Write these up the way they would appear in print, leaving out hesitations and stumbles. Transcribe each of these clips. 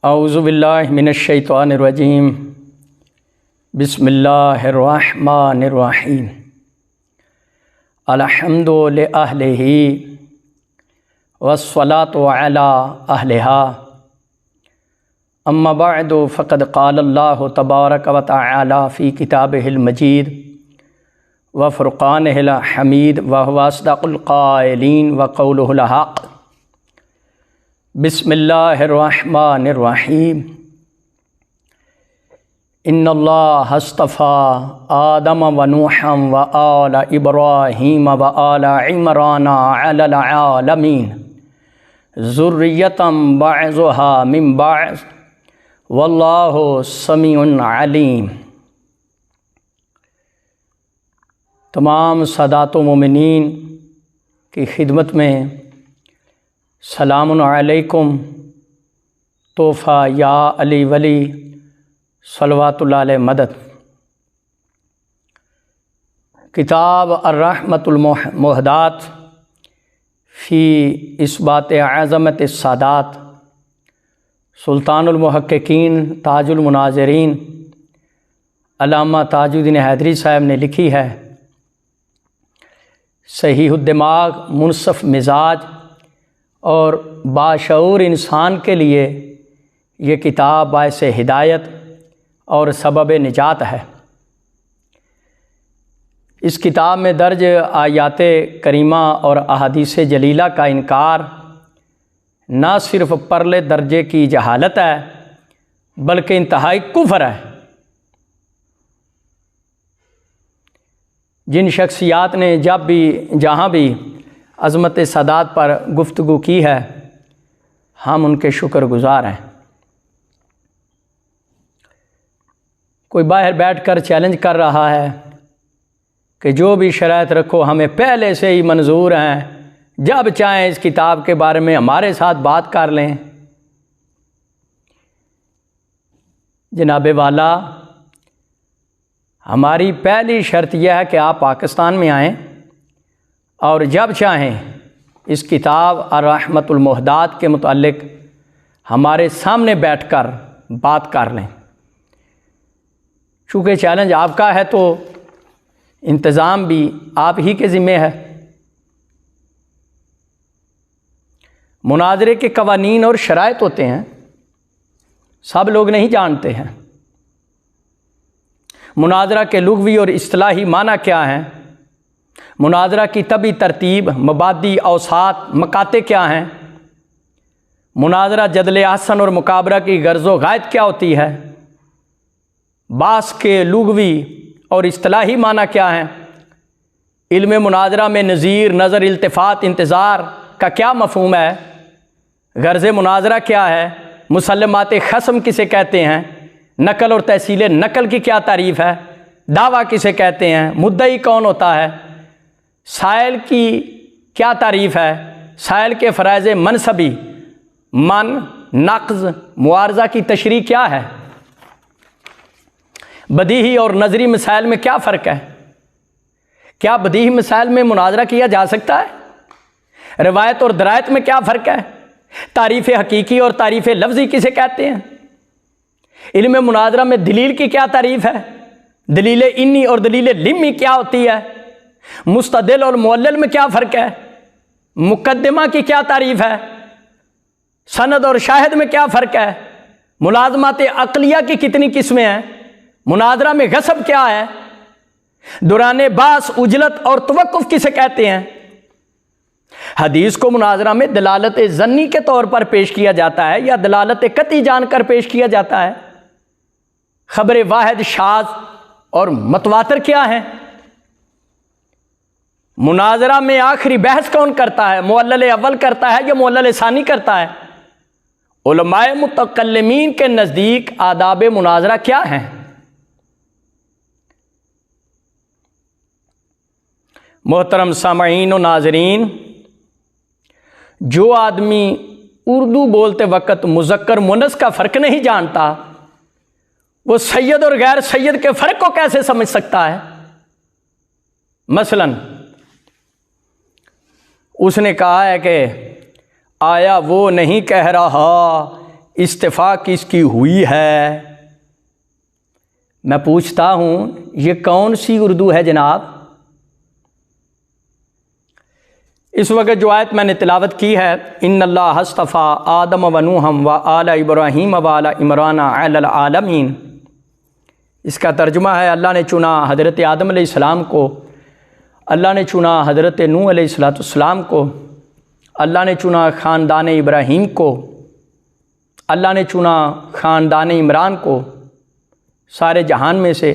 औज़ु बिल्लाहि मिनश्शैतानिर्रजीम बिस्मिल्लाहिर्रहमानिर्रहीम अलहम्दु लिअहलिही वस्सलातु अला अहलिहा अम्मा बअदु फ़क़द क़ालल्लाहु तबारक व तआला फ़ी किताबिहिल मजीद व फ़ुरक़ानिहिल हमीद व हुवा अस्दक़ुल क़ाइलीन व क़ौलुहुल हक़। बिस्मिल्लाहिर्रहमानिर्रहीम इन्नल्लाह अस्तफ़ा आदम व नूहन व आल इब्राहीम व आल इमरान अलल आलमीन ज़ुर्रियतम बअज़ुहा मिन बअज़ वल्लाहु समीउन अलीम। तमाम सादात व मोमिनीन की खिदमत में सलामुन अलैकुम। तोहफ़ा या अली वली सलवातुल्लाह अलैहि मदद। किताब अर्रहमतुल मुहदात फ़ी इस्बात अज़मत सादात सुल्तानुल मुहक्किकीन ताजुल मुनाज़िरीन अल्लामा ताजुद्दीन हैदरी साहब ने लिखी है। सहीहुद दिमाग, मुनसफ़ मिजाज और बाशऊर इंसान के लिए ये किताब बाइस हिदायत और सबब निजात है। इस किताब में दर्ज आयात करीमा और अहादीस जलीला का इनकार न सिर्फ़ परले दर्जे की जहालत है बल्कि इंतहाई कुफ्र है। जिन शख्सियात ने जब भी जहाँ भी अज़मत सादात पर गुफ्तगू की है, हम उनके शुक्रगुज़ार हैं। कोई बाहर बैठकर चैलेंज कर रहा है कि जो भी शराइत रखो हमें पहले से ही मंजूर हैं, जब चाहें इस किताब के बारे में हमारे साथ बात कर लें। जनाब वाला, हमारी पहली शर्त यह है कि आप पाकिस्तान में आएँ और जब चाहें इस किताब अर्रहमतुल मुहदात के मुतालिक हमारे सामने बैठकर बात कर लें। चूँकि चैलेंज आपका है तो इंतज़ाम भी आप ही के ज़िम्मे है। मुनाज़रे के कवानीन और शराइत होते हैं, सब लोग नहीं जानते हैं। मुनाज़रा के लुग़वी और इस्तिलाही माना क्या हैं, मुनाज़रा की तबी तरतीब, मबादी, औसात, मकाते क्या हैं, मुनाज़रा जदल आहसन और मुकाबरा की गर्ज़ो गायत क्या होती है, बास के लुग़वी और इस्तिलाही माना क्या हैं, इल्म मुनाज़रा में नज़ीर, नज़र, इल्तिफ़ात, इंतज़ार का क्या मफ़हूम है, गर्ज़ मुनाज़रा क्या है, मुसल्लमात ख़स्म किसे कहते हैं, नकल और तहसील नकल की क्या तारीफ़ है, दावा किसे कहते हैं, मुद्दई कौन होता है, साइल की क्या तारीफ़ है, साइल के फ़राइज़ मनसबी, मन, नक़्ज़, मुआरज़ा की तशरीह क्या है, बदीही और नज़री मसाइल में क्या फ़र्क है, क्या बदीही मसाइल में मुनाज़रा किया जा सकता है, रिवायत और दरायत में क्या फ़र्क है, तारीफ़ हकीकी और तारीफ़ लफ्ज़ी किसे कहते हैं, इल्म मुनाज़रा में दलील की क्या तारीफ़ है, दलील इन्नी और दलील लिम्मी क्या होती है, मुस्तदिल और मुअल्लिल में क्या फ़र्क है, मुकद्दमा की क्या तारीफ़ है, सनद और शाहिद में क्या फ़र्क है, मुलाज़मात अक़लिया की कितनी किस्में हैं, मुनाज़रा में गसब क्या है, दुराने बास, उजलत और तवक्कुफ़ किसे कहते हैं। हदीस को मुनाज़रा में दलालत ज़न्नी के तौर पर पेश किया जाता है या दलालत कती जानकर पेश किया जाता है। ख़बर वाहिद, शाज़ और मतवातर क्या है। मुनाज़रा में आखिरी बहस कौन करता है, मुअल्लल अव्वल करता है या मुअल्लल सानी करता है। उलमाए मुतकल्लिमीन के नज़दीक आदाब मुनाज़रा क्या हैं। मोहतरम सामईन व नाज़रीन, जो आदमी उर्दू बोलते वक़्त मुज़क्कर मुअन्नस का फ़र्क नहीं जानता, वो सैयद और गैर सैयद के फ़र्क को कैसे समझ सकता है। मसलन उसने कहा है कि आया वो नहीं कह रहा इस्तिफ़ा किसकी हुई है। मैं पूछता हूँ ये कौन सी उर्दू है जनाब। इस वक्त जो आयत मैंने तिलावत की है, इन्नल्लाह हस्तफ़ा आदम व नूहम व आला इब्राहीम व आला इमरान अलल आलमीन, इसका तर्जुमा है अल्लाह ने चुना हज़रत आदम अलैहिस्सलाम को, अल्लाह ने चुना हज़रत नूह अलैहिस्सलाम को, अल्लाह ने चुना ख़ानदान इब्राहीम को, अल्लाह ने चुना ख़ानदान इमरान को, सारे जहान में से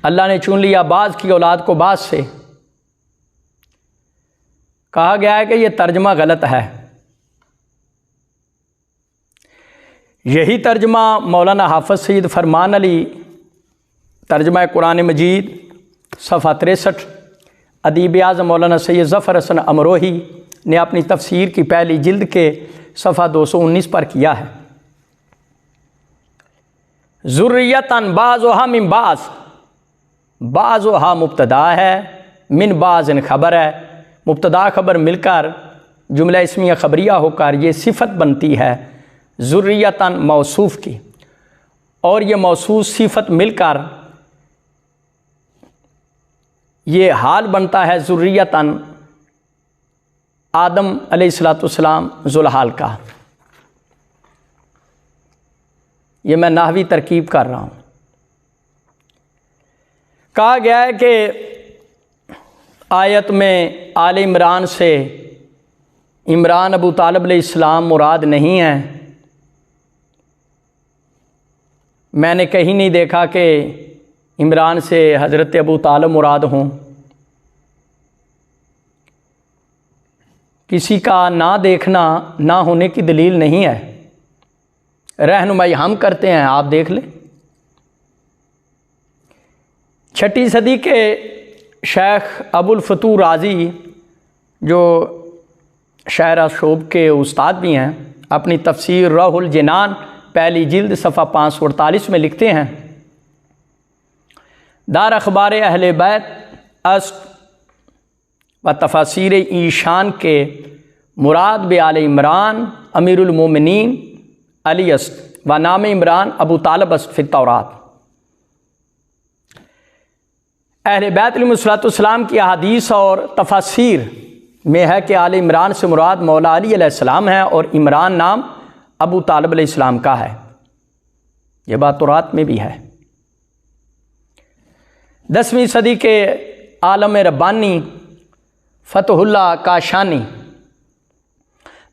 अल्लाह ने चुन लिया बाज़ की औलाद को बाज़ से। कहा गया है कि यह तर्जमा गलत है। यही तर्जमा मौलाना हाफ़िज़ सैयद फरमान अली तर्जमा कुरान मजीद सफ़ा 63 अदीब आज़म मौलाना सैयद ज़फ़र हसन अमरोही ने अपनी तफसीर की पहली जिल्द के सफ़ा 219 पर किया है। ज़ुर्रियतन बाज़ुहा मिन बाज़, बाज़ुहा मुब्तदा है, मिन बाज़िन ख़बर है। मुब्तदा ख़बर मिलकर जुमला इस्मिया ख़बरिया होकर ये सिफ़त बनती है ज़ुर्रियतन मौसूफ़ की, और ये मौसूफ़ सिफ़त मिलकर ये हाल बनता है ज़ुर्रियतन आदम अलैहिस्सलाम ज़ुलहाल का। ये मैं नाहवी तरकीब कर रहा हूँ। कहा गया है कि आयत में आले इमरान से इमरान अबू तालिब अलैहिस्सलाम मुराद नहीं है। मैंने कहीं नहीं देखा कि इमरान से हज़रत अबू तालिब मुराद हों। किसी का ना देखना ना होने की दलील नहीं है। रहनुमाई हम करते हैं, आप देख लें। 6वीं सदी के शेख अबुल फतूह राज़ी जो शायरा शोब के उस्ताद भी हैं, अपनी तफसीर रहुल जिनान पहली जिल्द सफ़ा 548 में लिखते हैं, दार अखबार अहले बैत अस्त व तफसीर ईशान के मुराद बे आले इमरान अमीरुल मोमिनीन अली अस्त व नाम इमरान अबू तालिब अस्त फ़ी तौरात। अहले बैत अलैहिस्सलाम की अहादीस और तफसीर में है कि आले इमरान से मुराद मौला अली अलैहिस्सलाम है और इमरान नाम अबू तालिब अलैहिस्सलाम का है। यह बात तौरात में भी है। 10वीं सदी के आलम रब्बानी फ़तहुल्लाह काशानी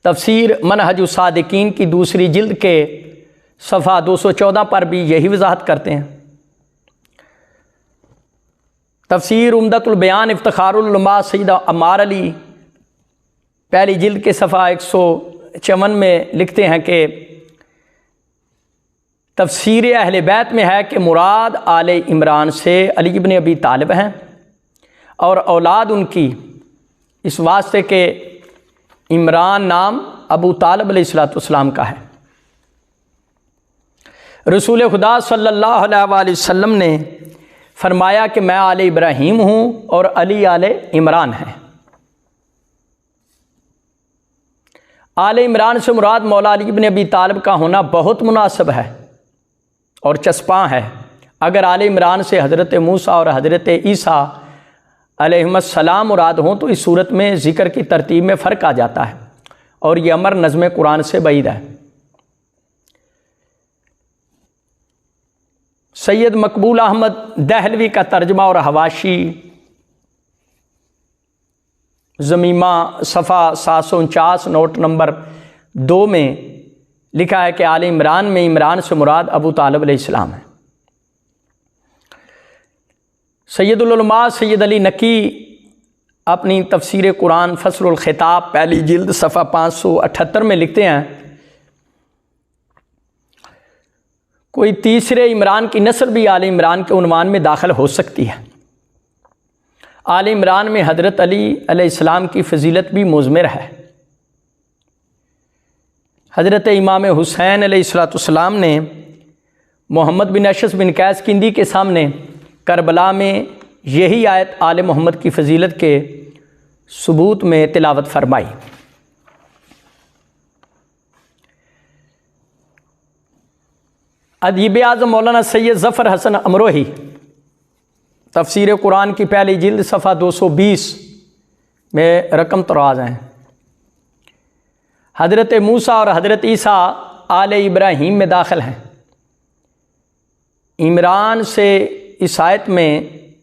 तफसीर मनहजुस सादिकीन की दूसरी जिल्द के सफ़ा 214 पर भी यही वजाहत करते हैं। तफसीर उम्दतुल बयान इफ्तिखारुल उलमा सैयद अम्मार अली पहली जिल्द के सफ़ा 154 में लिखते हैं कि तफसीर अहले बैत में है कि मुराद आले इमरान से अली इब्न अबी तालिब हैं और औलाद उनकी, इस वास्ते के इमरान नाम अबू तालिब अलैहिस्सलाम का है। रसूल खुदा सल्लल्लाहु अलैहि वसल्लम ने फरमाया कि मैं आले इब्राहीम हूँ और अली आले इमरान है। आले इमरान से मुराद मौला अली इब्न अबी तालिब का होना बहुत मुनासिब है और चस्पा है। अगर आले इमरान से हज़रत मूसा और हज़रत ईसा अलैहिस्सलाम मुराद हों तो इस सूरत में ज़िक्र की तरतीब में फ़र्क आ जाता है और ये अमर नज़्म कुरान से बईद है। सैयद मकबूल अहमद दहलवी का तर्जमा और हवाशी ज़मीमा सफ़ा 749 नोट नंबर 2 में लिखा है कि आले इमरान में इमरान से मुराद अबू तालिब अलैहिस्सलाम है। सैयदुल उलमा सैयद अली नकी अपनी तफसीर कुरान फसलुल खिताब पहली जिल्द सफ़ा 578 में लिखते हैं, कोई तीसरे इमरान की नस्ल भी आले इमरान के उन्वान में दाखिल हो सकती है। आले इमरान में हज़रत अली अलैहिस्सलाम की फ़जीलत भी मुज़मिर है। हज़रत इमाम हुसैन अलैहिस्सलाम ने मोहम्मद बिन अशस बिन कैस किंदी के सामने करबला में यही आयत आले मोहम्मद की फ़जीलत के सबूत में तिलावत फरमाई। अदीब आज़म मौलाना सैयद ज़फ़र हसन अमरोही तफसीर कुरान की पहली जिल्द सफ़ा 220 में रकम तराज हैं। हज़रत मूसा और हज़रत ईसा आले इब्राहीम में दाखिल हैं। इमरान से इस आयत में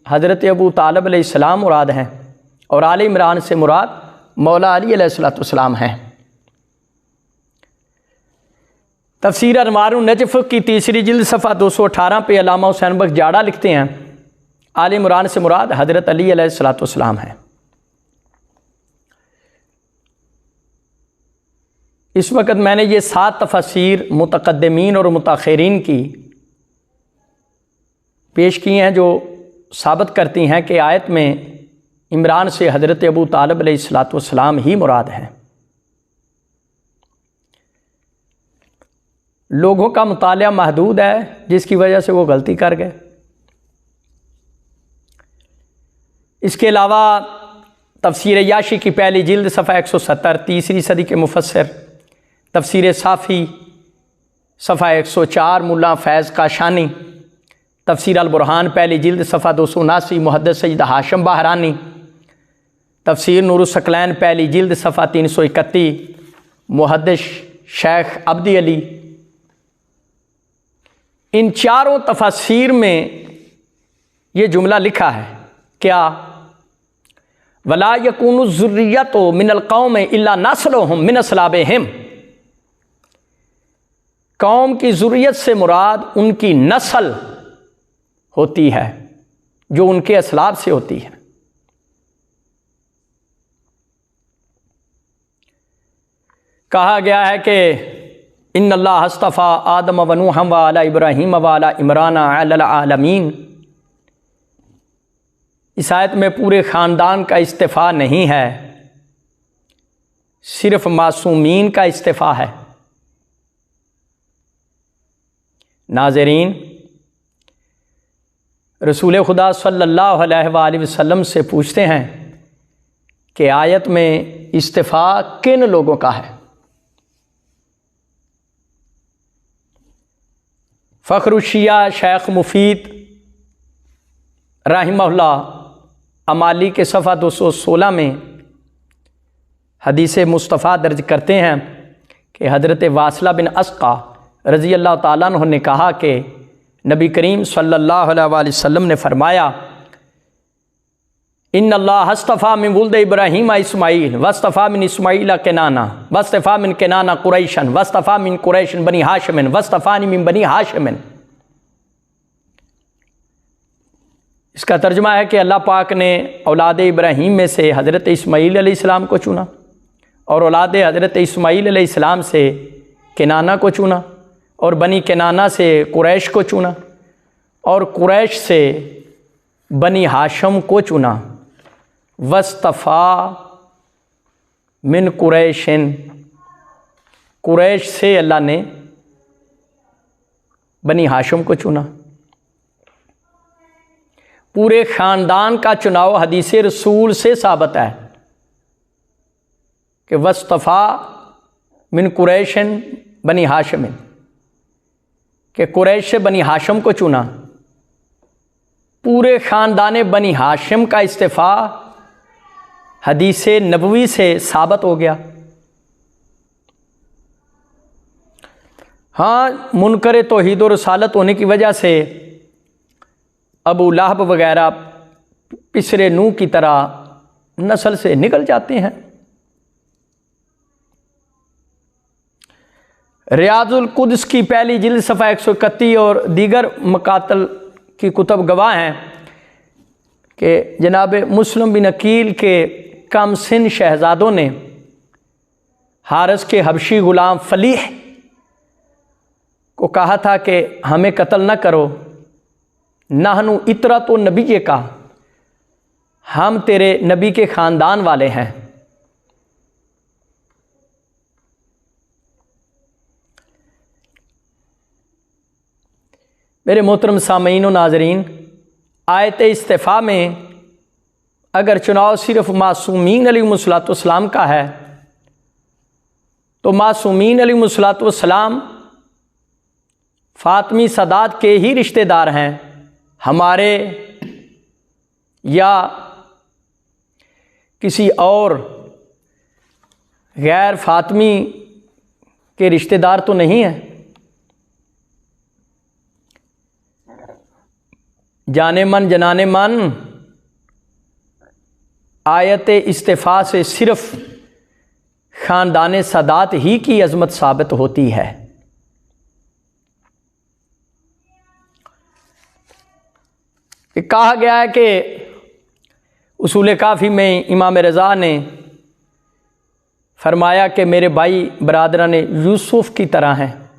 हज़रत अबू तालिब अलैहिस्सलाम मुराद हैं और आले इमरान से मुराद मौला अली अलैहिस्सलाम हैं। तफसीर अनवारुन नजफ़ की तीसरी जिल्द सफ़ा 218 पे अल्लामा हुसैन बख्श जाड़ा लिखते हैं, आले इमरान से मुराद हज़रत अली अलैहिस्सलाम हैं। इस वक्त मैंने ये 7 तफसीर मुतक़द्दिमीन और मुताख़िरीन की पेश की हैं जो साबित करती हैं कि आयत में इमरान से हज़रत अबू तालिब अलैहिस्सलाम ही मुराद हैं। लोगों का मुतालिया महदूद है जिसकी वजह से वो गलती कर गए। इसके अलावा तफसीर याशी की पहली जिल्द सफ़ा 170 तीसरी सदी के मुफस्सिर, तफसीर साफ़ी सफ़ा 104 मुल्ला फैज़ काशानी, तफसीर अल बुरहान पहली जिल्द सफ़ा 279 मुहद्दिस सैयद हाशिम बहरानी, तफसीर नूरुस सकलैन पहली जिल्द सफ़ा 331 मुहद्दिस शेख अब्दी अली। इन चारों तफसीर में ये जुमला लिखा है क्या, वला यकूनु ज़ुर्रियतो मिनल कौम इल्ला नस्लुहुम मिन अस्लाबिहिम। कौम की ज़ुर्रियत से मुराद उनकी नस्ल होती है जो उनके असलाब से होती है। कहा गया है कि इन्नल्लाह हस्तफ़ा आदम व नूह व आला इब्राहीम व आला इमरान अलल आलमीन। इस आयत में पूरे ख़ानदान का इस्तिफ़ा नहीं है, सिर्फ मासूमीन का इस्तिफ़ा है। नाज़रीन, रसूल खुदा सल्लल्लाहु अलैहि वसल्लम से पूछते हैं कि आयत में इस्तिफ़ा किन लोगों का है। फ़ख्रुशिया शेख मुफीद रहमहुल्लाह अमाली के सफ़ा 216 में हदीस मुस्तफ़ा दर्ज करते हैं कि हज़रत वासिला बिन अस्क़ा रज़ी अल्लाह ताला अन्हु ने कहा कि नबी करीम सल्लल्लाहु अलैहि वसल्लम ने फरमाया, इन्नल्लाह हस्तफ़ा मिन वुल्द इब्राहीम इस्माईल वस्तफ़ा मिन इस्माईल केनाना वस्तफ़ा मिन केनाना कुरैशन वस्तफ़ा मिन कुरैशन बनी हाशिमिन वस्तफ़ानी मिन बनी हाशिमिन। इसका तर्जुमा है कि अल्लाह पाक ने औलाद इब्राहीम में से हज़रत इस्माईल अलैहिस्सलाम को चुना और औलाद हज़रत इस्माईल अलैहिस्सलाम से केनाना को चुना और बनी केनाना से कुरैश को चुना और कुरैश से बनी हाशम को चुना। वस्तफ़ा मिन कुरैशिन, कुरैश से अल्लाह ने बनी हाशम को चुना। पूरे ख़ानदान का चुनाव हदीस रसूल से साबित है कि वस्तफ़ा मिन कुरैशिन बनी हाशमिन, कि कुरैश से बनी हाशम को चुना। पूरे ख़ानदान बनी हाशिम का इस्तिफ़ा हदीस नबवी से साबित हो गया। हाँ, मुनकर तौहीद और रसालत होने की वजह से अबू लहब वगैरह पिसरे नूह की तरह नस्ल से निकल जाते हैं। रियाजुल कुद्स की पहली जिल्द सफ़ा 131 और दीगर मकातल की कुतब गवाह हैं कि जनाब मुस्लिम बिन अकील के कम सिन शहजादों ने हारिस के हबशी ग़ुलाम फलीह को कहा था कि हमें कत्ल न करो, नहनु इतरा तो नबी का, हम तेरे नबी के ख़ानदान वाले हैं। मेरे मोहतरम सामीन व नाज़रीन, आयत इस्तिफ़ा में अगर चुनाव सिर्फ मासूमीन अलैहिमुस्सलाम का है तो मासूमीन अलैहिमुस्सलाम फातमी सादात के ही रिश्तेदार हैं, हमारे या किसी और गैर फातमी के रिश्तेदार तो नहीं हैं। जाने मन जनाने मन आयत इस्तिफ़ा से सिर्फ ख़ानदान सादात ही की अज़मत साबित होती है। कहा गया है कि उसूल काफ़ी में इमाम रज़ा ने फरमाया कि मेरे भाई बरादरान यूसुफ़ की तरह हैं।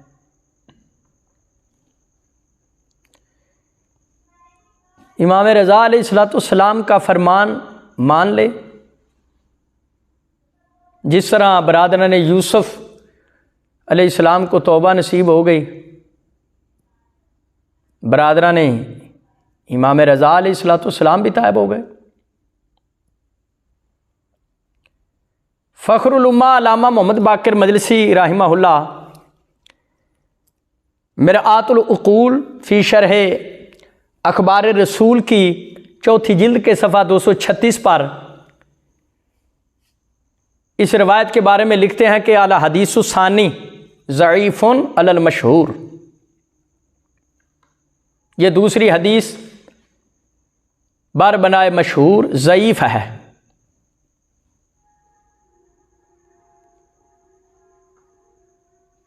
इमाम रज़ा अलैहिस्सलाम का फरमान मान ले, जिस तरह बरादरान यूसुफ़ अलैहिस्सलाम को तौबा नसीब हो गई, बरादरान इमाम रज़ा अलैहिस्सलाम भी तायब हो गए। फ़ख्रुल उम्मा अल्लामा मोहम्मद बाक़िर मजलिसी राहिमहुल्लाह मिरआतुल उक़ूल फ़ी शरह अखबार रसूल की चौथी जिल्द के सफ़ा 236 पर इस रवायत के बारे में लिखते हैं कि अला हदीसु सानी ज़ईफ़ुन अलल मशहूर, ये दूसरी हदीस बर बनाए मशहूर ज़ईफ़ है।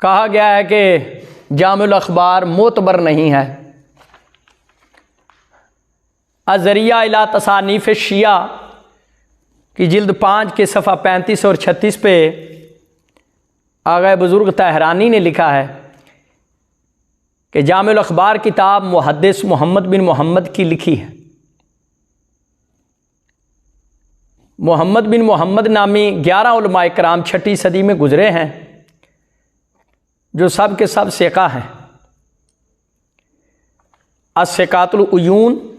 कहा गया है कि जामुल अखबार मोतबर नहीं है। अज़रिया इला तसानीफ़ शिया की जिल्द 5 के सफ़ा 35 और 36 पे आगे बुज़ुर्ग तहरानी ने लिखा है कि जामुल अखबार किताब मुहद्दिस मोहम्मद बिन मोहम्मद की लिखी है। मोहम्मद बिन मोहम्मद नामी 11 उलमाए कराम 6ठी सदी में गुज़रे हैं, जो सब के सब सिका हैं। अस्सिकातुल उयून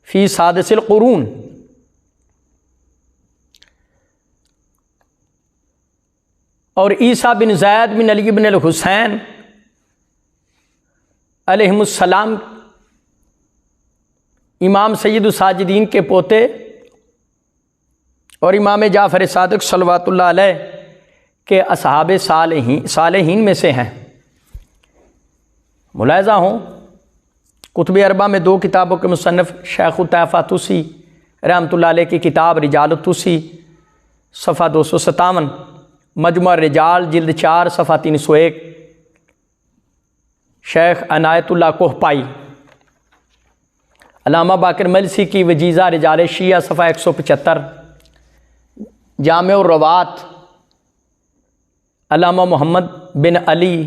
फ़ी सादिसिल क़ुरून, और ईसा बिन ज़ैद बिन अली बिन हुसैन अलैहिमुस्सलाम इमाम सैयदुस साजिदीन के पोते और इमाम जाफ़र सादिक़ सल्लल्लाहु अलैहि के असहाबे सालेहीन में से हैं। मुलाहिज़ा हो कुतुब अरबा में 2 किताबों के मुसन्निफ़ शेख़ तैफ़ा तुसी रहमतुल्लाह अलैह की किताब रिजाल तुसी सफ़ा 257, मजमा रिजाल जिल्द 4 सफ़ा 301, शेख अनायतुल्लाह कोहपाई, अल्लामा बाक़िर मजलिसी की वजीज़ा रिजाल शिया सफ़ा 175, जामे और रवात अल्लामा मोहम्मद बिन अली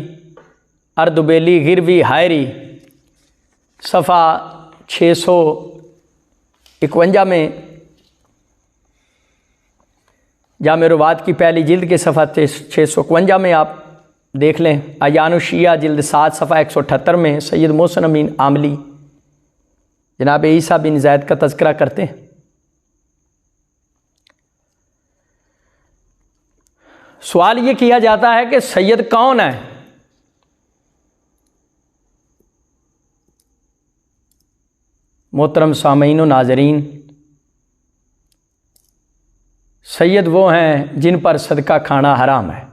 अर्दुबेली गिरवी हायरी सफ़ा 651 में, जामे रवात की पहली जिल्द के सफ़ा 651 में आप देख लें। अयानु शिया जिल्द 7 सफ़ा 178 में सैयद मोहसिन अमीन आमली जनाब ईसा बिन ज़ैद का तज़किरा करते हैं। सवाल ये किया जाता है कि सैयद कौन है? मोहतरम सामीन व नाज़रीन, सैयद वो हैं जिन पर सदका खाना हराम है।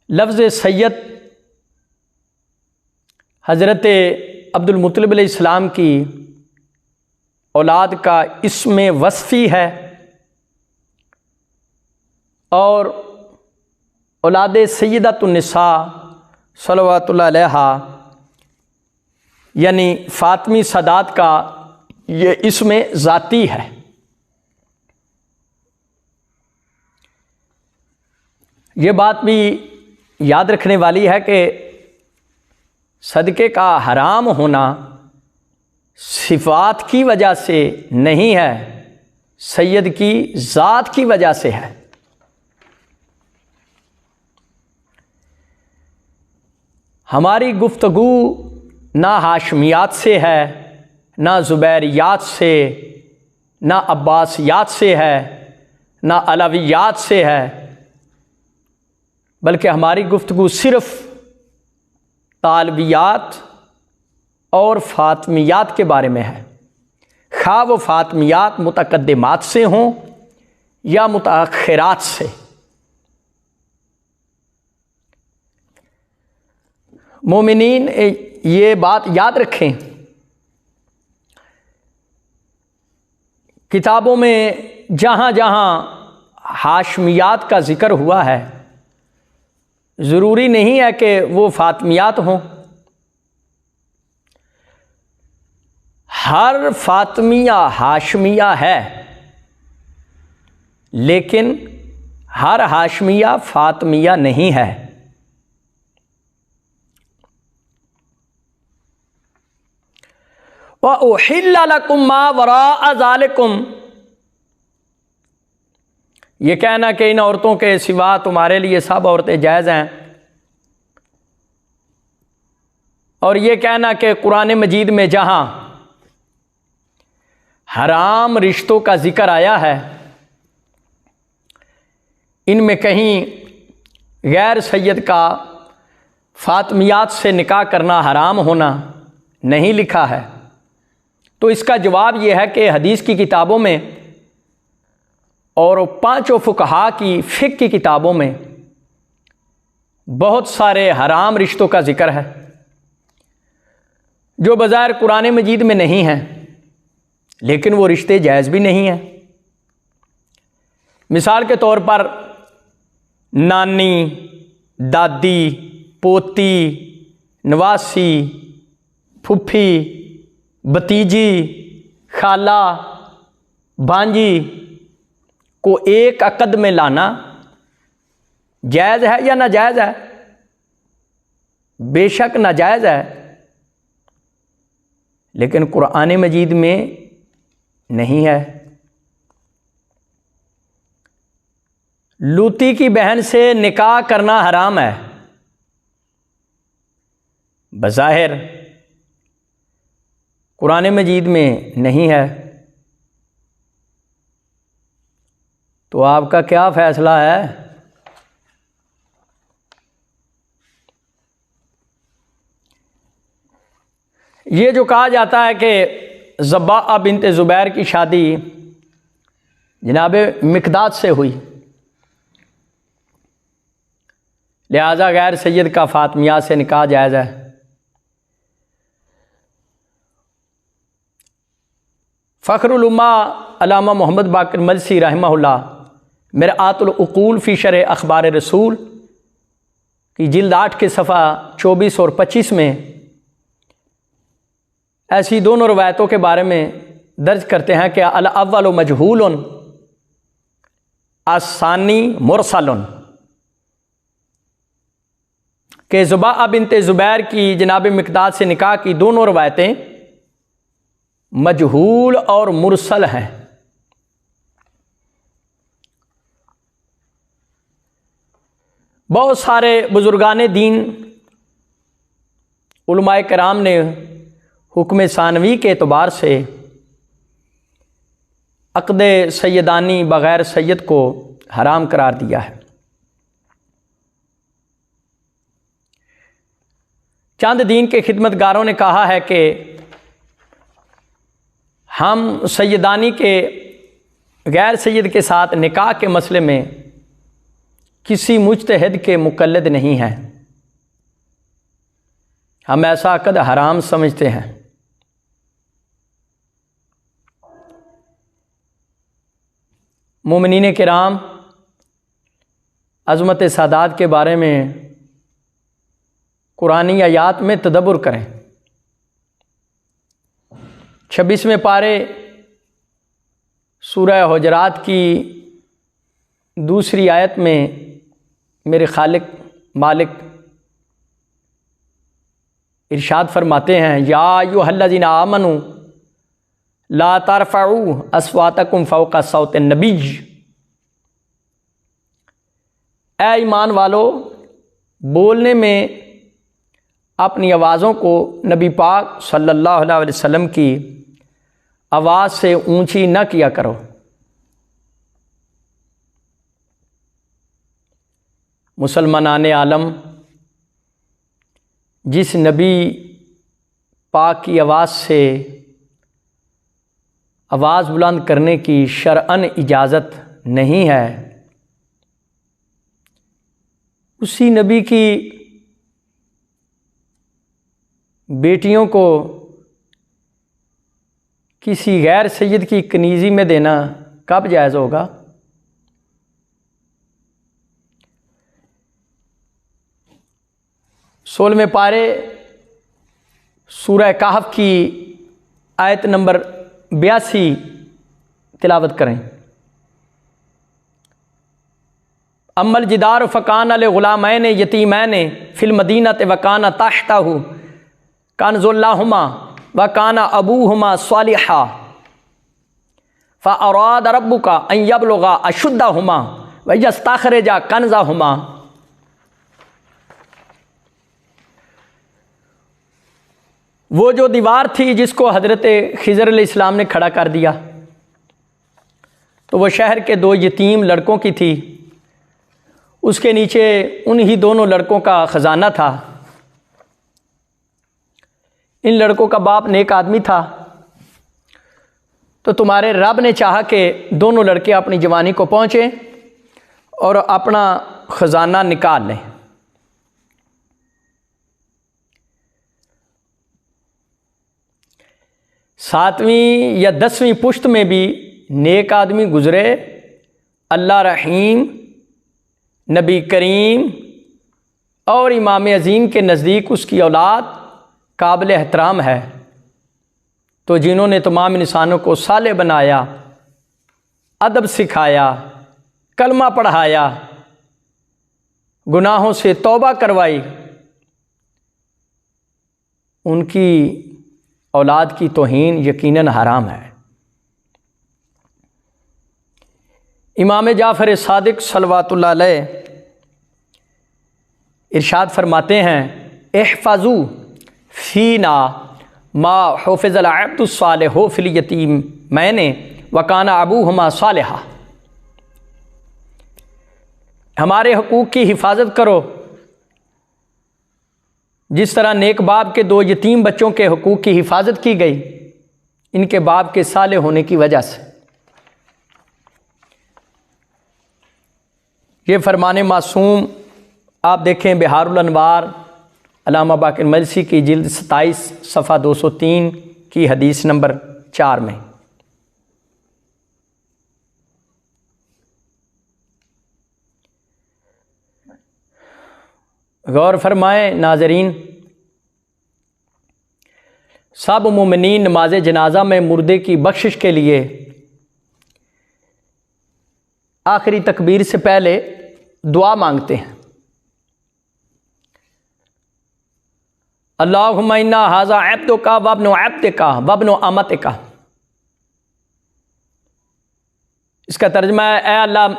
लफ्ज़ सैयद हज़रत अब्दुल मुत्तलिब अलैहिस्सलाम की औलाद का इस्म वस्फ़ी है और औलाद सय्यदतुन्निसा सल्लल्लाहु अलैहा यानी फ़ातिमी सादात का ये इस्म ज़ाती है। ये बात भी याद रखने वाली है कि सदक़े का हराम होना सिफ़ात की वजह से नहीं है, सैयद की ज़ात की वजह से है। हमारी गुफ्तगू ना हाशमियात से है, ना ज़ुबैरियात से, ना अब्बासियात से है, ना अलवियात से है, बल्कि हमारी गुफ्तगू सिर्फ तालवियात और फ़ातिमियात के बारे में है, खा वो फ़ातिमियात मुतक़द्दिमात से हों या मुतअख़िरात से। मोमिनीन ये बात याद रखें, किताबों में जहाँ जहाँ हाशमियात का ज़िक्र हुआ है, ज़रूरी नहीं है कि वो फ़ातिमियात हों। हर फ़ातिमिया हाशमिया है, लेकिन हर हाशमिया फ़ातिमिया नहीं है। व उहिल्ला लकुम मा वराअ ज़ालिकुम, ये कहना कि इन औरतों के सिवा तुम्हारे लिए सब औरतें जायज़ हैं, और ये कहना कि कुरान मजीद में जहाँ हराम रिश्तों का जिक्र आया है, इनमें कहीं गैर सैयद का फ़ातिमियात से निकाह करना हराम होना नहीं लिखा है, तो इसका जवाब यह है कि हदीस की किताबों में और पांचों फुकहा की फ़िक़्ह की किताबों में बहुत सारे हराम रिश्तों का जिक्र है जो बज़ाहिर कुरान मजीद में नहीं हैं, लेकिन वो रिश्ते जायज़ भी नहीं हैं। मिसाल के तौर पर नानी, दादी, पोती, नवासी, फुफी, भतीजी, खाला, भांजी को एक अक़द में लाना जायज़ है या नाजायज़ है? बेशक नाजायज़ है, लेकिन कुरान मजीद में नहीं है। लूती की बहन से निकाह करना हराम है बज़ाहिर, कुरान मजीद में नहीं है, तो आपका क्या फ़ैसला है? ये जो कहा जाता है कि ज़ब्बाअ बिन्त ज़ुबैर की शादी जनाब मिक़दाद से हुई, लिहाजा गैर सैयद का फ़ातिमिया से निकाह जायज़ है। फ़ख्रुल उम्मा अल्लामा मोहम्मद बाक़िर मजसी रहमहुल्लाह मिरआतुल उक़ूल फ़ी शरह अख़बार रसूल की जिल्द 8 के सफ़ा 24 और 25 में ऐसी दोनों रवायतों के बारे में दर्ज करते हैं कि अल अव्वल मजहूलन अस्सानी मुरसलन, के ज़ुबाअ बिन्त ज़ुबैर की जनाब मिक़दाद से निकाह की दोनों रवायतें मजहूल और मुरसल हैं। बहुत सारे बुजुर्गान दीन उलमाए कराम ने हुक्म सानवी के एतबार से अक़द सैयदानी बग़ैर सैयद को हराम करार दिया है। चंद दीन के खिदमतगारों ने कहा है कि हम सैयदानी के गैर सैयद के साथ निकाह के मसले में किसी मुज्तहिद के मुक़ल्लिद नहीं हैं, हम ऐसा अक़द हराम समझते हैं। मोमिनीन किराम अज़मत सादात के बारे में कुरानी आयात में तदब्बुर करें। 26वें पारे सूरह हुजरात की दूसरी आयत में मेरे खालिक मालिक इरशाद फरमाते हैं, या अय्युहल्लज़ीना आमनू ला तरफ़ऊ अस्वातकुम फ़ौक़ सौत नबी, ऐ ईमान वालो बोलने में अपनी आवाज़ों को नबी पाक सल्लल्लाहु अलैहि वसल्लम की आवाज़ से ऊंची न किया करो। मुसलमानान आलम, जिस नबी पाक की आवाज़ से आवाज़ बुलंद करने की शरअन इजाज़त नहीं है, उसी नबी की बेटियों को किसी गैर सैयद की कनीज़ी में देना कब जायज़ होगा? सोलहवें पारे सूरह कहफ की आयत नंबर 82 तिलावत करें। अम्मल जिदार फ़कान अल ग़ुलामैन यतीमैन फ़िल मदीनत वकान तहतहु कन्ज़ुल्लाहुमा वकान अबूहुमा सालिहा फ़अराद रब्बुका अन यब्लुगा अशुद्दहुमा व यस्तख़रिजा कन्ज़हुमा। वो जो दीवार थी जिसको हज़रत खिज़र अलैहिस्सलाम ने खड़ा कर दिया, तो वो शहर के 2 यतीम लड़कों की थी। उसके नीचे उन्हीं दोनों लड़कों का ख़जाना था। इन लड़कों का बाप नेक आदमी था, तो तुम्हारे रब ने चाहा कि दोनों लड़के अपनी जवानी को पहुँचे और अपना ख़जाना निकाल लें। सातवीं या 10वीं पुश्त में भी नेक आदमी गुज़रे, अल्लाह रहीम, नबी करीम और इमाम अज़ीम के नज़दीक उसकी औलाद काबिल एहतराम है। तो जिन्होंने तमाम इंसानों को साले बनाया, अदब सिखाया, कलमा पढ़ाया, गुनाहों से तौबा करवाई, उनकी औलाद की तौहीन यकीनन हराम है। इमाम जाफ़र सादिक सल्लल्लाहु अलैहि इरशाद फरमाते हैं, इहफ़ज़ू फ़ीना मा हुफ़िज़ल अब्दुस सालिहु फ़िल यतीमैन वकान अबूहुमा सालिहा। हमारे हुकूक की हिफाजत करो जिस तरह नेक बाप के 2 यतीम बच्चों के हुकूक की हिफाजत की गई इनके बाप के साले होने की वजह से। ये फरमाने मासूम आप देखें बिहारुल अनवार अल्लामा बाक़िर मजलिसी की जिल्द 27 सफ़ा 203 की हदीस नंबर 4 में। गौर फरमाएँ नाज़रीन, सब मोमिनीन नमाज जनाजा में मुर्दे की बख्शिश के लिए आखिरी तकबीर से पहले दुआ मांगते हैं। अल्लाहुम्मा इन्ना हाज़ा अब्दुका वब्नु अब्दिका वब्नु अमतिका। इसका तर्जुमा है, ऐ अल्लाह,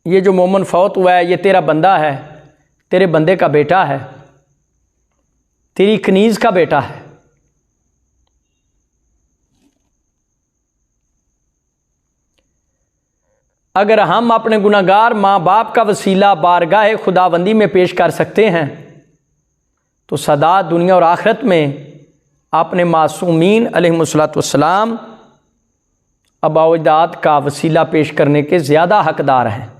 ये जो मोमन फौत हुआ है ये तेरा बंदा है, तेरे बंदे का बेटा है, तेरी कनीज़ का बेटा है। अगर हम अपने गुनाहगार माँ बाप का वसीला बारगाह खुदाबंदी में पेश कर सकते हैं तो सदा दुनिया और आखिरत में अपने मासूमीन अलैहिमुस्सलातु वस्सलाम अबाउजाद का वसीला पेश करने के ज़्यादा हकदार हैं।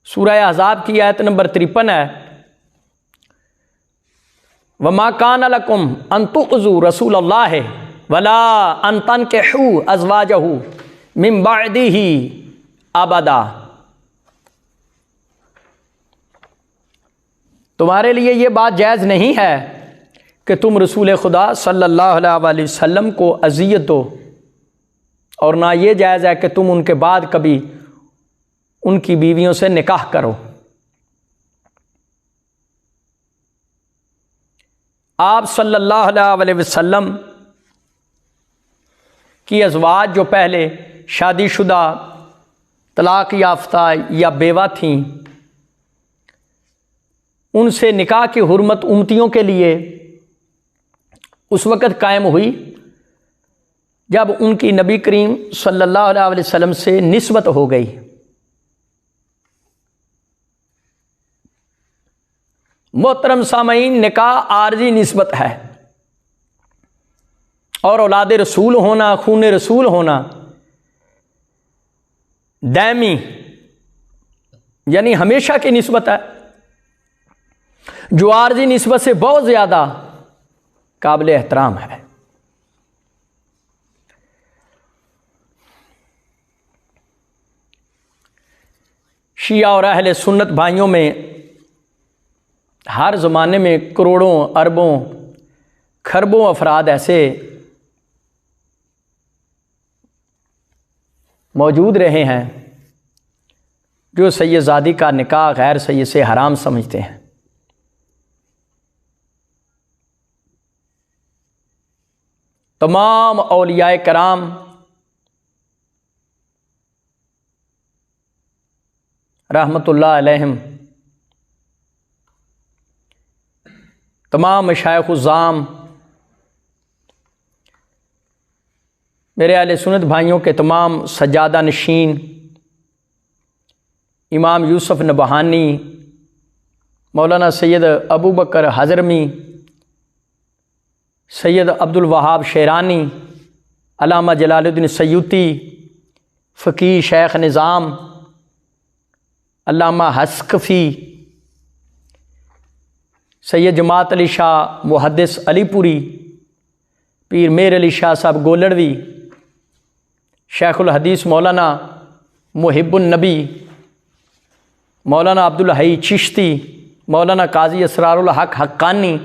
सूरह अहज़ाब की आयत नंबर 53 है, वमा कान लकुम अन तुअज़ू रसूलल्लाह वला अन तनकिहू अज़वाजहू मिन बअदिही अबदा। तुम्हारे लिए ये बात जायज़ नहीं है कि तुम रसूल खुदा सल्लल्लाहु अलैहि वसल्लम को अज़ियत दो, और ना ये जायज़ है कि तुम उनके बाद कभी उनकी बीवियों से निकाह करो। आप सल्लल्लाहु अलैहि वसल्लम की अज़वाज जो पहले शादीशुदा, तलाक याफ्ता या बेवा थीं, उनसे निकाह की हुर्मत उम्मतियों के लिए उस वक़्त कायम हुई जब उनकी नबी करीम सल्लल्लाहु अलैहि वसल्लम से निस्बत हो गई, मोहतरम सामईन, निकाह आर्जी निस्बत है और औलाद रसूल होना, खून रसूल होना दायमी यानी हमेशा की निस्बत है, जो आर्जी निस्बत से बहुत ज़्यादा काबिल एहतराम है। शिया और अहले सुन्नत भाइयों में हर ज़माने में करोड़ों अरबों खरबों अफराद ऐसे मौजूद रहे हैं जो सैयदजादी का निकाह गैर सैयद से हराम समझते हैं। तमाम औलियाए कराम रहमतुल्लाह अलैहिम, तमाम मशाइख़-उज़्ज़ाम, मेरे अहले सुन्नत भाइयों के तमाम सज्जादा नशीन, इमाम यूसुफ नबहानी, मौलाना सैयद अबू बकर हज़रमी, सैयद अब्दुल वहाब शेरानी, अल्लामा जलालुद्दीन सयूती, फ़कीह शेख निज़ाम, अल्लामा हस्कफ़ी, सैयद जमात अली शाह मुहद्दिस अलीपुरी, पीर मेर अली शाह साहब गोलड़वी, शेखुल हदीस मौलाना मुहिब्बुन नबी, मौलाना अब्दुल हई चिश्ती, मौलाना काजी असरारुल हक हक्कानी,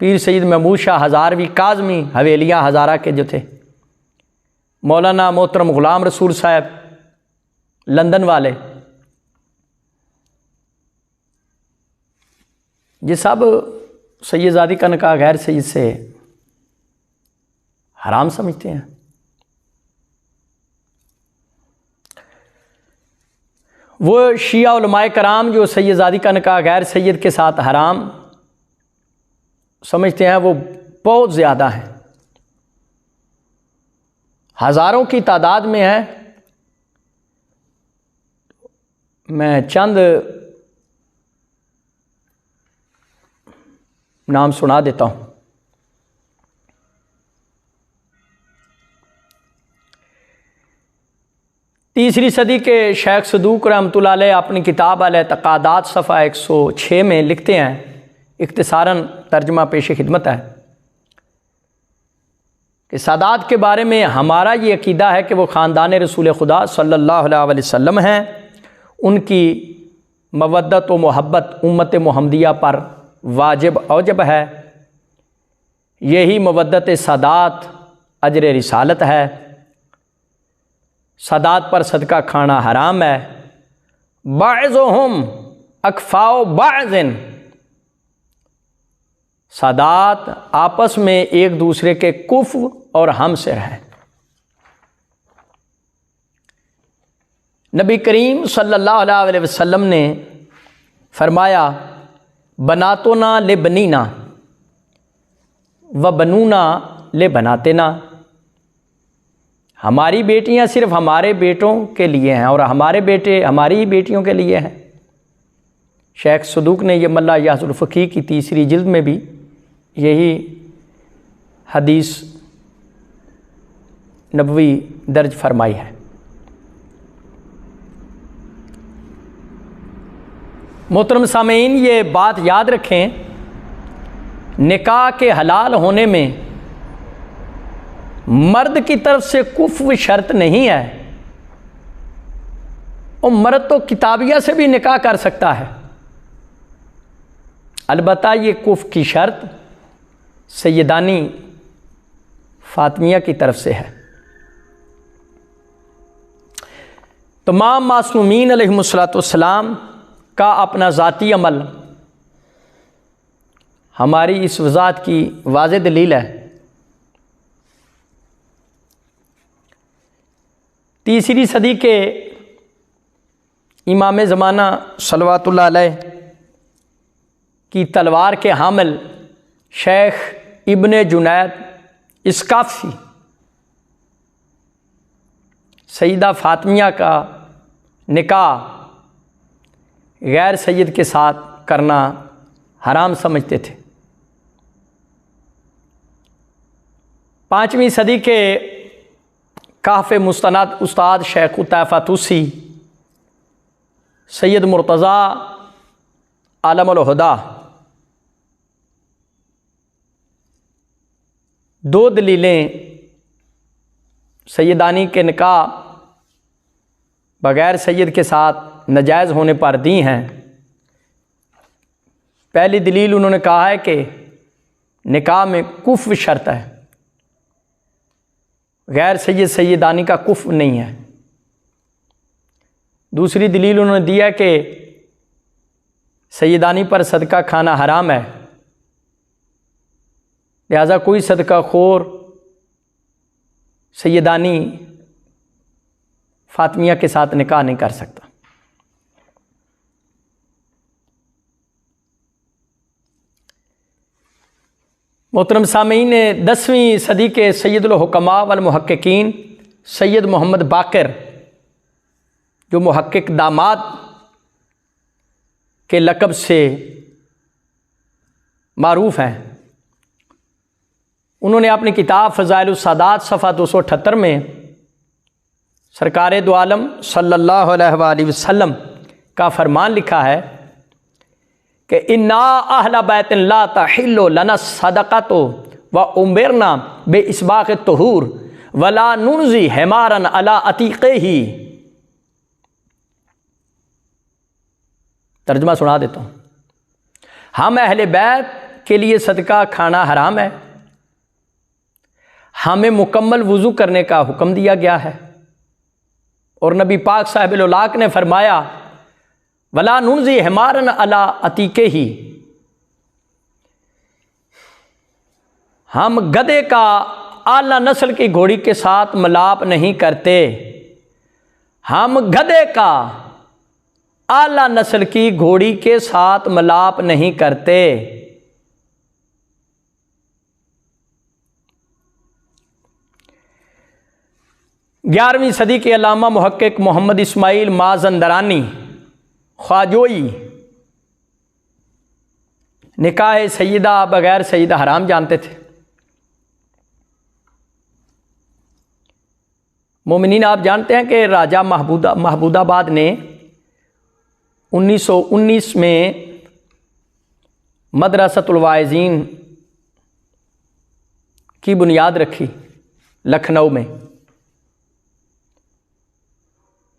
पीर सैयद महमूद शाह हज़ारवी काज़मी, हवेलियाँ हज़ारा के जो थे, मौलाना मोहतरम ग़ुलाम रसूल साहब लंदन वाले, ये सब सैयदजादी का निकाह गैर सैयद से हराम समझते हैं। वो शिया उलमाए कराम जो सैयदजादी का निकाह गैर सैयद के साथ हराम समझते हैं, वो बहुत ज़्यादा हैं, हज़ारों की तादाद में है। मैं चंद नाम सुना देता हूँ। तीसरी सदी के शेख सदूक रहमतुल्लाह अलैह अपनी किताब अल-एतक़ादात सफ़ा 106 में लिखते हैं, इख्तिसारन तर्जुमा पेश खिदमत है कि सादात के बारे में हमारा ये अकीदा है कि वो ख़ानदान रसूल खुदा सल्लल्लाहु अलैहि वसल्लम हैं। उनकी मवद्दत व मोहब्बत उम्मत मुहम्मदिया पर वाजिब औजब है। यही मवद्दत सादात अजर रिसालत है। सादात पर सदका खाना हराम है। बाज़ुहुम अकफ़ाओ बाज़िन, सादात आपस में एक दूसरे के कुफ और हमसिर हैं। नबी करीम सल्लल्लाहु अलैहि वसल्लम ने फरमाया, बनातोना ले बनीना व बनूना ले बनातेना, हमारी बेटियां सिर्फ हमारे बेटों के लिए हैं और हमारे बेटे हमारी ही बेटियों के लिए हैं। शेख सदूक ने यह मल्ला याजुल फ़क़ीह की तीसरी जिल्द में भी यही हदीस नबवी दर्ज फरमाई है। मोहतरम सामीन, ये बात याद रखें, निकाह के हलाल होने में मर्द की तरफ से कुफ़ शर्त नहीं है और मर्द तो किताबिया से भी निकाह कर सकता है। अलबत्ता ये कुफ़ की शर्त सैयदानी फ़ातिमिया की तरफ से है। तमाम मासूमीन अलैहिमुस्सलाम का अपना ज़ाती अमल हमारी इस वज़ाहत की वाज़ेह दलील है। तीसरी सदी के इमाम ज़माना सल्लल्लाहु अलैहि की तलवार के हामिल शेख इब्ने जुनैद इस्काफ़ी सईदा फ़ातिमिया का निकाह गैर सैयद के साथ करना हराम समझते थे। 5वीं सदी के काफ़े मुस्तनद उस्ताद शेख तैफ़ा तुसी सैयद मुर्तज़ा आलमुल हुदा 2 दलीलें सैयदानी के निकाह बग़ैर सैयद के साथ नाजायज़ होने पर दी हैं। पहली दलील उन्होंने कहा है कि निकाह में कुफ़ शर्त है, गैर सैयद सैयदानी का कुफ़ नहीं है। दूसरी दलील उन्होंने दिया कि सैयदानी पर सदका खाना हराम है, लिहाजा कोई सदका खोर सैयदानी फ़ातिमिया के साथ निकाह नहीं कर सकता। मोहतरम सामीन, 10वीं सदी के सैयदुल हुक्मा वल मुहक्किकीन सैयद मोहम्मद बाक़िर, जो मुहक्किक दामाद के लक़ब से मारूफ़ हैं, उन्होंने अपनी किताब फ़ज़ाइलुस सादात सफ़ा 278 में सरकार दो आलम सल्लल्लाहु अलैहि वसल्लम का फरमान लिखा है कि इन्ना अहला बैतिन ला तहिल्लु लना सदक़तो व उमिरना बे इसबाक़ तुहूर वला नुनज़ी हिमारन अला अतीक़िही। तर्जुमा सुना देता हूँ। हम अहले बैत के लिए सदका खाना हराम है, हमें मुकम्मल वज़ू करने का हुक्म दिया गया है, और नबी पाक साहिबुल उलाक ने फरमाया वला नुनज़ी हिमारन अला अतीक़िही, हम गधे का आला नस्ल की घोड़ी के साथ मिलाप नहीं करते, हम गधे का आला नस्ल की घोड़ी के साथ मिलाप नहीं करते। ग्यारहवीं सदी के अल्लामा मुहक्किक मोहम्मद इस्माइल माज़ंदरानी ख्वाजोई निकाह सैयदा बग़ैर सैयदा हराम जानते थे। मोमिनीन, आप जानते हैं कि राजा महबूदाबाद ने 1919 में मदरसतुल वाइज़ीन की बुनियाद रखी लखनऊ में।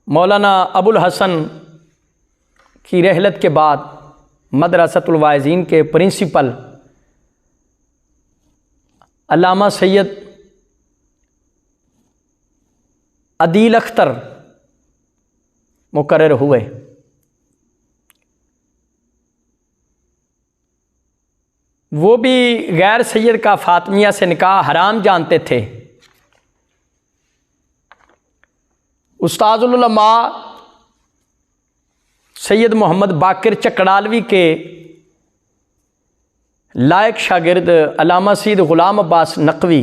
मौलाना अबुल हसन की रहलत के बाद मदरसतुल वाइज़ीन के प्रिंसिपल अल्लामा सैयद अदील अख्तर मुकर्रर हुए। वो भी गैर सैयद का फ़ातिमिया से निकाह हराम जानते थे। उस्ताजुल उलमा सैयद मोहम्मद बाक़िर चकड़ालवी के लायक शागिर्द अल्लामा सैयद ग़ुलाम अब्बास नक़वी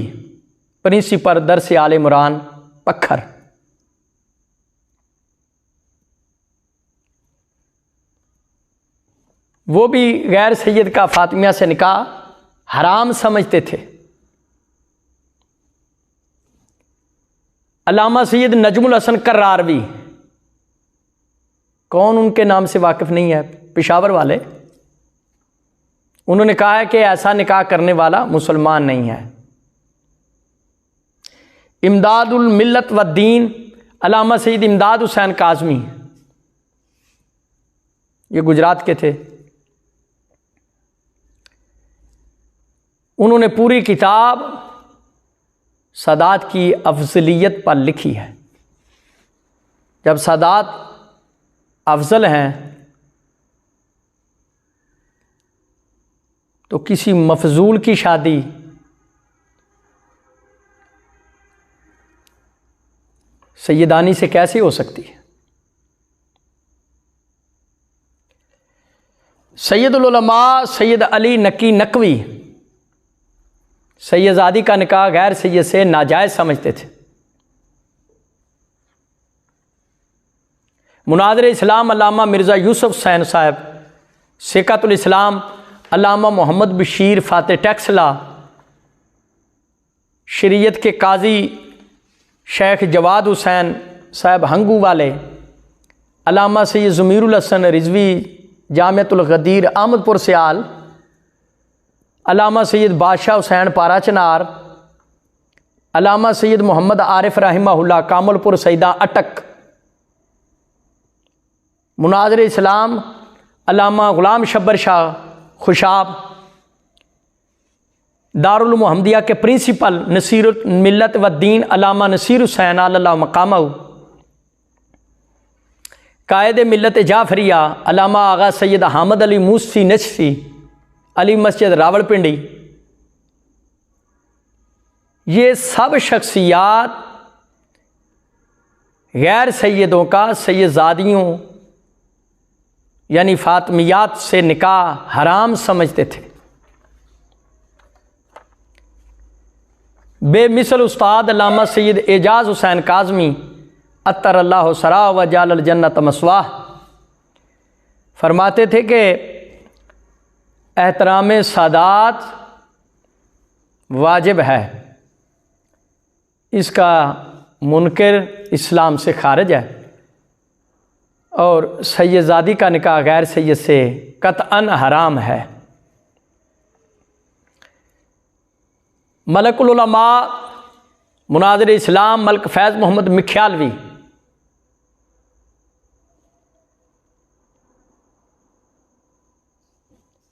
प्रिंसिपल दरस आले इमरान पत्थर, वो भी गैर सैयद का फ़ातिमिया से निकाह हराम समझते थे। अल्लामा सैयद नजमुल हसन कर्रारवी, कौन उनके नाम से वाकिफ़ नहीं है, पेशावर वाले, उन्होंने कहा है कि ऐसा निकाह करने वाला मुसलमान नहीं है। इमदादुल मिल्लत व दीन अल्लामा सैयद इमदाद हुसैन काज़मी, ये गुजरात के थे, उन्होंने पूरी किताब सादात की अफजलियत पर लिखी है। जब सादात अफजल हैं तो किसी मफजूल की शादी सैयदानी से कैसे हो सकती है। सैयदुल उलमा सैयद अली नकी नकवी सैयदादी का निकाह गैर सैयद से नाजायज़ समझते थे। मुनाज़िर इस्लाम अल्लामा मिर्ज़ा यूसुफ हुसैन साहब, सिकातुल इस्लाम अल्लामा मोहम्मद बशीर फ़ाते टैक्सला, शरीयत के काजी शेख जवाद हुसैन साहब हंगू वाले, अल्लामा सैयद ज़मीरुल हसन रिजवी जामियतुल गदीर अहमदपुर सियाल, अल्लामा सैयद बादशाह हुसैन पारा चनार, अल्लामा सैयद मोहम्मद आरिफ रहमहुल्लाह कामलपुर सईदा अटक, मुनाज़िर इस्लाम अल्लामा ग़ुलाम शब्बर शाह खुशाब, दारुल मोहम्मदिया के प्रिंसिपल नसीर मिल्लत व दीन अल्लामा नसीर हुसैन अल्लाह मकामहू, कायद मिल्लत जाफरिया अल्लामा आगा सैयद हामिद अली मूसी नचसी अली मस्जिद रावलपिंडी। ये सब शख्सियात गैर सैयदों का सैयदजादियों यानी फ़ातिमियात से निकाह हराम समझते थे। बेमिसल उस्ताद अल्लामा सैयद एजाज हुसैन काज़मी अत्तर अल्लाह सरा व जाल जन्नत मसवाह फरमाते थे कि एहतराम सादात वाजिब है, इसका मुनकर इस्लाम से खारिज है और सैयदजादी का निकाह गैर सैयद से कतअन हराम है। मलकुल उलमा मुनाज़िर इस्लाम मलक फैज़ मोहम्मद मिख्यालवी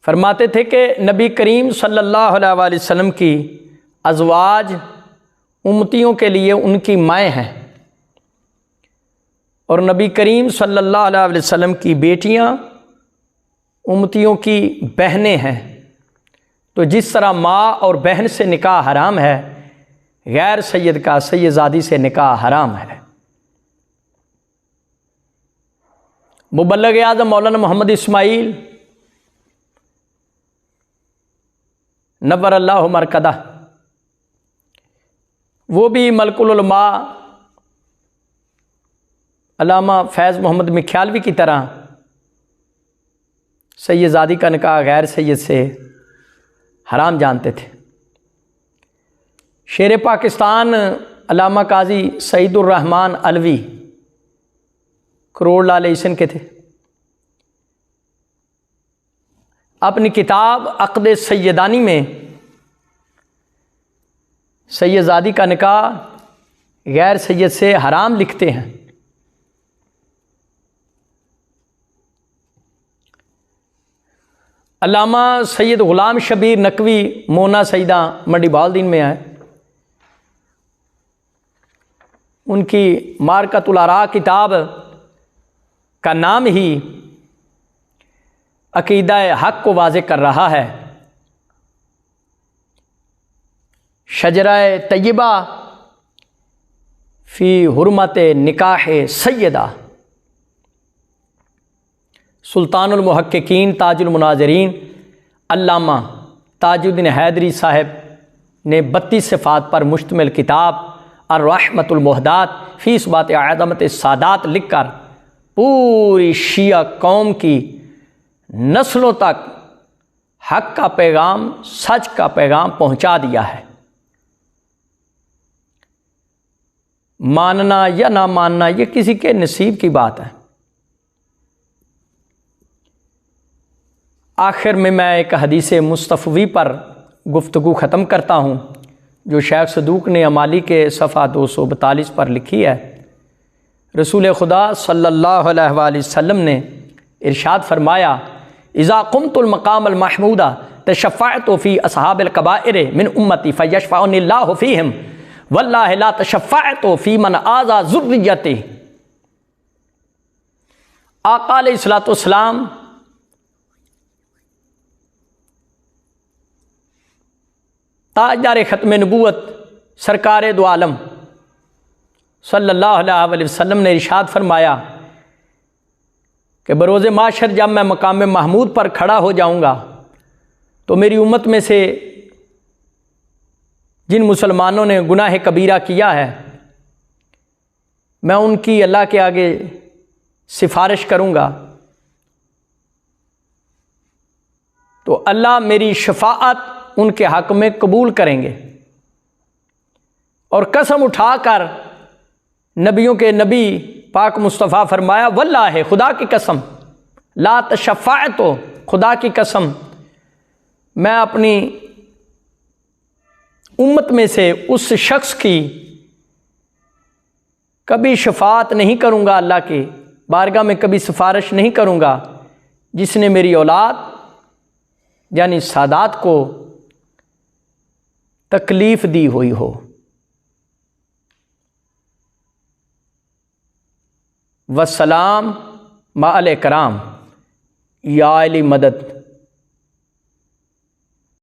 फरमाते थे कि नबी करीम सल्लल्लाहु अलैहि वसल्लम की अज़वाज उम्मतियों के लिए उनकी माएँ हैं और नबी करीम सल्लल्लाहु अलैहि वसल्लम की बेटियां उम्मतियों की बहनें हैं। तो जिस तरह माँ और बहन से निकाह हराम है, गैर सैयद का सैयदजादी से निकाह हराम है। मुबल्लिग आज़म मौलाना मोहम्मद इस्माइल नव्वर अल्लाहु मरकदा, वो भी मलकुल उलमा अल्लामा फैज़ मोहम्मद मिख्यालवी की तरह सैयदजादी का निकाह गैर सैयद से हराम जानते थे। शेर पाकिस्तान अल्लामा काजी सईदुर रहमान अलवी करोड़ लाल ईसन के थे। अपनी किताब अक़्द सैयदानी में सैयदजादी का निकाह गैर सैयद से हराम लिखते हैं। अल्लामा सैयद ग़ुलाम शबीर नकवी मोना सईदा मंडी बालदीन में आए। उनकी मारकतुल आरा किताब का नाम ही अक़ीदा हक़ को वाज़े कर रहा है। शजरा तय्यबा फ़ी हुर्मत निकाह सैयदा, सुल्तानुल मुहक्किकीन ताजुल मुनाज़िरीन अल्लामा ताजुद्दीन हैदरी साहब ने 32 सिफ़ात पर मुश्तमिल किताब अर्रहमतुल मुहदात फ़ी इस्बात अज़मत सादात लिखकर पूरी शिया कौम की नस्लों तक हक़ का पैगाम, सच का पैगाम पहुँचा दिया है। मानना या ना मानना ये किसी के नसीब की बात है। आखिर में मैं एक हदीस मुस्तफ़वी पर गुफ्तगू ख़त्म करता हूँ जो शेख सदूक ने अमाली के सफ़ा 242 पर लिखी है। रसूल खुदा सल्लल्लाहु अलैहि वसल्लम ने इरशाद फरमाया, इज़ा क़ुमतुल मक़ामल महमूदा तशफ़अतु फ़ी अस्हाबिल कबाइर मिन उम्मती फ़यशफ़अनिल्लाहु फ़ीहिम वल्लाहि ला तशफ़अतु फ़ी मन आज़ा ज़ुर्रिय्यती। आक़ा अलैहिस्सलातु वस्सलाम ताजदार ख़त्म नबूवत सरकार दो आलम सल्लल्लाहु अलैहि वसल्लम ने इरशाद फरमाया कि बरोज़ माशर जब मैं मकाम महमूद पर खड़ा हो जाऊंगा तो मेरी उम्मत में से जिन मुसलमानों ने गुनाह कबीरा किया है मैं उनकी अल्लाह के आगे सिफारिश करूँगा तो अल्लाह मेरी शफाअत उनके हक़ में कबूल करेंगे। और कसम उठाकर नबियों के नबी पाक मुस्तफ़ा फरमाया, वल्लाह, खुदा की कसम, ला तशफ़अत, तो खुदा की कसम, मैं अपनी उम्मत में से उस शख्स की कभी शफाअत नहीं करूँगा, अल्लाह की बारगाह में कभी सिफारिश नहीं करूँगा जिसने मेरी औलाद यानी सादात को तकलीफ़ दी हुई हो। वस्सलाम मा अल कराम, या अली मदद।